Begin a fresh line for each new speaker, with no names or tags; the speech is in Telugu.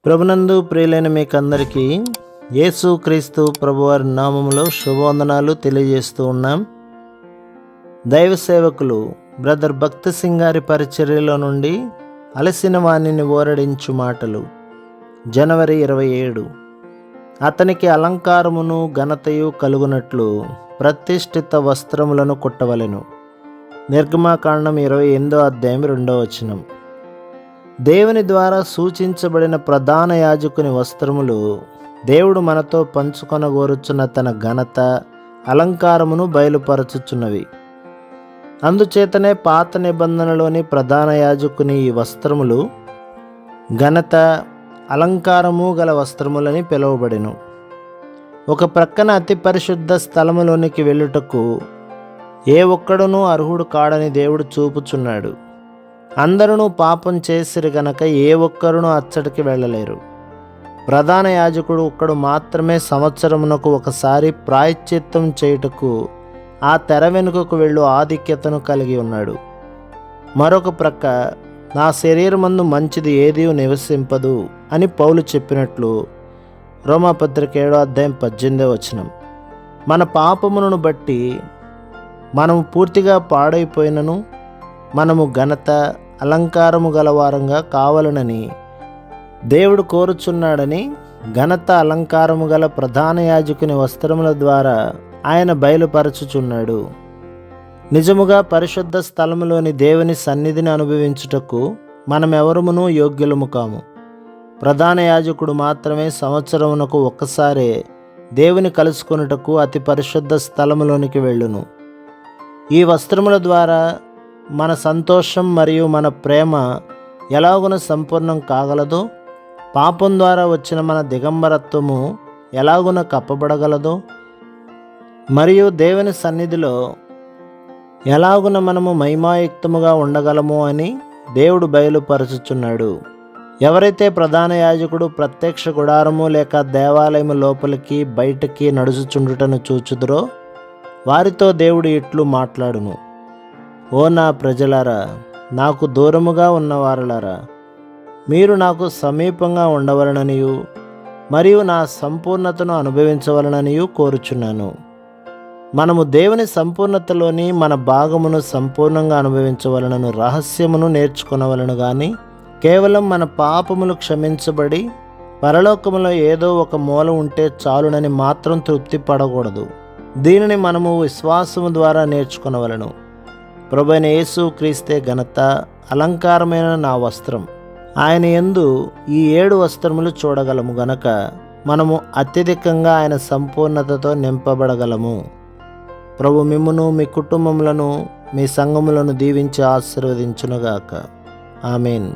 ప్రభునందు ప్రియులైన మీకందరికీ యేసు క్రీస్తు ప్రభువారి నామములో శుభవందనాలు తెలియజేస్తూ ఉన్నాం. దైవ సేవకులు బ్రదర్ భక్తి సింగ్ గారి పరిచర్యలో నుండి అలసిన వాణిని ఓరడించు మాటలు. జనవరి 27. అతనికి అలంకారమును ఘనతయు కలుగునట్లు ప్రతిష్ఠిత వస్త్రములను కుట్టవలెను. నిర్గమాకాండం 28వ అధ్యాయం 2వ వచనం. దేవుని ద్వారా సూచించబడిన ప్రధాన యాజకుని వస్త్రములు దేవుడు మనతో పంచుకొనగోరుచున్న తన ఘనత అలంకారమును బయలుపరచుచున్నవి. అందుచేతనే పాత నిబంధనలోని ప్రధాన యాజకుని ఈ వస్త్రములు ఘనత అలంకారము గల వస్త్రములని పిలువబడెను. ఒక ప్రక్కన అతి పరిశుద్ధ స్థలములోనికి వెళ్ళుటకు ఏ ఒక్కడునూ అర్హుడు కాడని దేవుడు చూపుచున్నాడు. అందరూ పాపం చేసిరి గనక ఏ ఒక్కరునూ అచ్చటికి వెళ్ళలేరు. ప్రధాన యాజకుడు ఒక్కడు మాత్రమే సంవత్సరమునకు ఒకసారి ప్రాయశ్చిత్తం చేయుటకు ఆ తెర వెనుకకు వెళ్ళు ఆధిక్యతను కలిగి ఉన్నాడు. మరొక ప్రక్క నా శరీరమందు మంచిది ఏదీ నివసింపదు అని పౌలు చెప్పినట్లు రోమాపత్రిక 7వ అధ్యాయం 18వ వచనం. మన పాపములను బట్టి మనము పూర్తిగా పాడైపోయినను మనము ఘనత అలంకారము గలవారంగా కావాలనని దేవుడు కోరుచున్నాడని ఘనత అలంకారము గల ప్రధాన యాజకుని వస్త్రముల ద్వారా ఆయన బయలుపరచుచున్నాడు. నిజముగా పరిశుద్ధ స్థలములోని దేవుని సన్నిధిని అనుభవించుటకు మనమెవరమునూ యోగ్యులము కాము. ప్రధాన యాజకుడు మాత్రమే సంవత్సరమునకు ఒక్కసారే దేవుని కలుసుకొనుటకు అతి పరిశుద్ధ స్థలములోనికి వెళ్ళును. ఈ వస్త్రముల ద్వారా మన సంతోషం మరియు మన ప్రేమ ఎలాగున సంపూర్ణం కాగలదో, పాపం ద్వారా వచ్చిన మన దిగంబరత్వము ఎలాగున కప్పబడగలదో, మరియు దేవుని సన్నిధిలో ఎలాగున మనము మహిమాయుక్తముగా ఉండగలము అని దేవుడు బయలుపరచుచున్నాడు. ఎవరైతే ప్రధాన యాజకుడు ప్రత్యక్ష గుడారము లేక దేవాలయము లోపలికి బయటికి నడుచుచుండుటను చూచుదురో వారితో దేవుడు ఇట్లు మాట్లాడును. ఓ నా ప్రజలారా, నాకు దూరముగా ఉన్నవారలారా, మీరు నాకు సమీపంగా ఉండవలననియు మరియు నా సంపూర్ణతను అనుభవించవలననియు కోరుచున్నాను. మనము దేవుని సంపూర్ణతలోని మన భాగమును సంపూర్ణంగా అనుభవించవలనను రహస్యమును నేర్చుకొనవలను గాని కేవలం మన పాపములు క్షమించబడి పరలోకములో ఏదో ఒక మూల ఉంటే చాలునని మాత్రం తృప్తి పడకూడదు. దీనిని మనము విశ్వాసము ద్వారా నేర్చుకొనవలను. ప్రభువైన యేసు క్రీస్తే ఘనత అలంకారమైన నా వస్త్రం. ఆయన యందు ఈ 7 వస్త్రములు చూడగలము గనక మనము అత్యధికంగా ఆయన సంపూర్ణతతో నింపబడగలము. ప్రభు మిమ్మును మీ కుటుంబములను మీ సంఘములను దీవించి ఆశీర్వదించునుగాక. ఆమేన్.